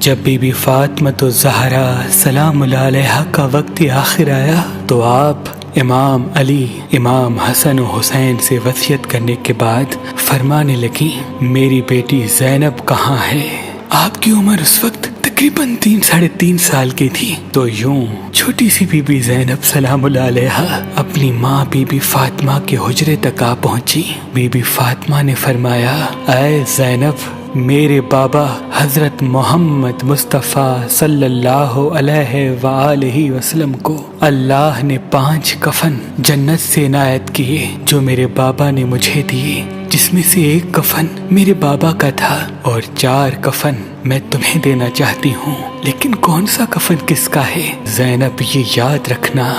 جب be be Fatima الزہرا سلام اللہ علیہا کا وقت آخر آیا تو آپ امام علی، امام حسن و حسین سے وصیت کرنے کے بعد فرمانے لگی، میری بیٹی زینب کہاں ہے؟ آپ کی عمر اس وقت تقریباً 3-3.5 سال کی تھی۔ تو یوں چھوٹی سی بی بی زینب سلام اللہ علیہا اپنی ماں بی بی فاطمہ کے حجرے تک آ پہنچی۔ بی بی فاطمہ نے فرمایا، اے زینب، میرے بابا حضرت محمد مصطفیٰ صلی اللہ علیہ وآلہ وسلم کو اللہ نے 5 کفن جنت سے عنایت کیے جو میرے بابا نے مجھے دیے، جس میں سے 1 کفن میرے بابا کا تھا اور 4 کفن میں تمہیں دینا چاہتی ہوں، لیکن کون سا کفن کس کا ہے؟ زینب یہ یاد رکھنا۔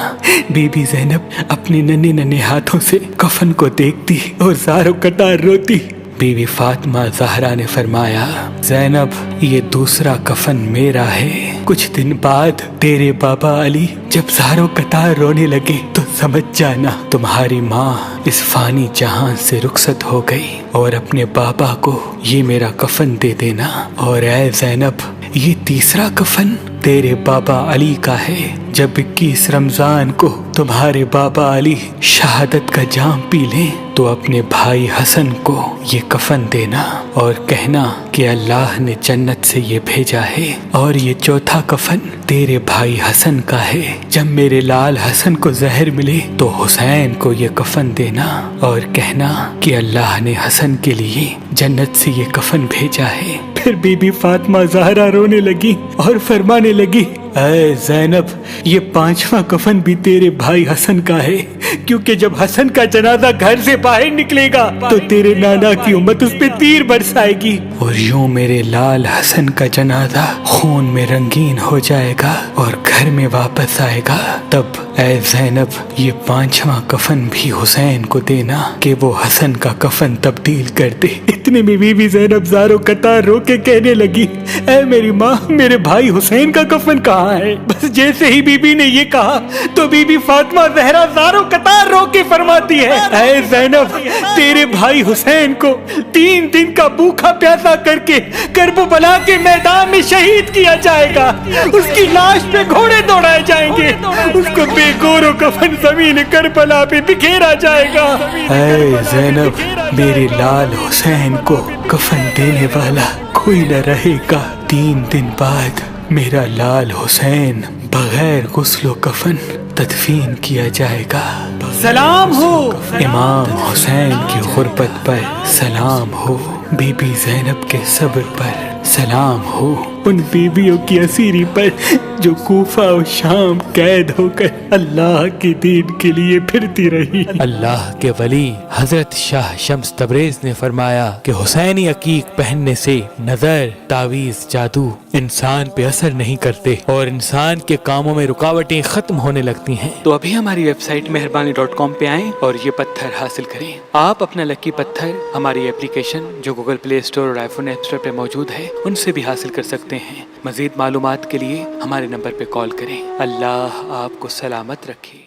بی بی زینب اپنے ننھے ننھے ہاتھوں سے کفن کو دیکھتی اور زاروں قطار روتی۔ بی بی فاطمہ زہرا نے فرمایا، زینب یہ دوسرا کفن میرا ہے۔ کچھ دن بعد تیرے بابا علی جب زاروں قطار رونے لگے تو سمجھ جانا تمہاری ماں اس فانی جہان سے رخصت ہو گئی، اور اپنے بابا کو یہ میرا کفن دے دینا۔ اور اے زینب، یہ تیسرا کفن تیرے بابا علی کا ہے۔ جب 21 رمضان کو تمہارے بابا علی شہادت کا جام پی لیں تو اپنے بھائی حسن کو یہ کفن دینا اور کہنا کہ اللہ نے جنت سے یہ بھیجا ہے۔ اور یہ چوتھا کفن تیرے بھائی حسن کا ہے۔ جب میرے لال حسن کو زہر ملے تو حسین کو یہ کفن دینا اور کہنا کہ اللہ نے حسن کے لیے جنت سے یہ کفن بھیجا ہے۔ پھر بی بی فاطمہ زہرا رونے لگی اور فرمانے لگی، اے زینب، یہ 5واں کفن بھی تیرے بھائی حسن کا ہے، کیونکہ جب حسن کا جنازہ گھر سے باہر نکلے گا تو تیرے نانا کی امت اس پہ تیر برسائے گی، اور یوں میرے لال حسن کا جنازہ خون میں رنگین ہو جائے گا اور گھر میں واپس آئے گا۔ تب اے زینب، یہ 5واں کفن بھی حسین کو دینا کہ وہ حسن کا کفن تبدیل کر دے۔ اتنے میں بی بی زینب زاروں قطار رو کے کہنے لگی، اے میری ماں، میرے بھائی حسین کا کفن کہاں ہے؟ بس جیسے ہی بی بی نے یہ کہا تو بی بی فاطمہ زہرا زاروں قطار رو کے فرماتی ہے، اے زینب، تیرے بھائی حسین کو 3 دن کا بھوکا پیاسا کر کے کربلا کے میدان میں شہید کیا جائے گا۔ اس کی لاش پہ گھوڑے دوڑائے جائیں گے، اس کو بے گور و کفن زمین کربلا پہ بکھیرا جائے گا۔ اے زینب، میرے لال حسین کو کفن دینے والا کوئی نہ رہے گا۔ 3 دن بعد میرا لال حسین بغیر غسل و کفن تدفین کیا جائے گا۔ سلام ہو امام حسین کی غربت پر، سلام ہو بی بی زینب کے صبر پر، سلام ہو ان بیویوں کی اسیری پر جو کوفہ و شام قید ہو کر اللہ کے دین کے لیے پھرتی رہی۔ اللہ کے ولی حضرت شاہ شمس تبریز نے فرمایا کہ حسینی عقیق پہننے سے نظر، تعویذ، جادو انسان پہ اثر نہیں کرتے اور انسان کے کاموں میں رکاوٹیں ختم ہونے لگتی ہیں۔ تو ابھی ہماری ویب سائٹ مہربانی.com پہ آئیں اور یہ پتھر حاصل کریں۔ آپ اپنا لکی پتھر ہماری اپلیکیشن جو گوگل پلے اسٹور اور آئی فون ایپ اسٹور پہ موجود ہے ان سے بھی حاصل کر سکتے ہیں۔ مزید معلومات کے لیے ہمارے نمبر پہ کال کریں۔ اللہ آپ کو سلامت رکھے۔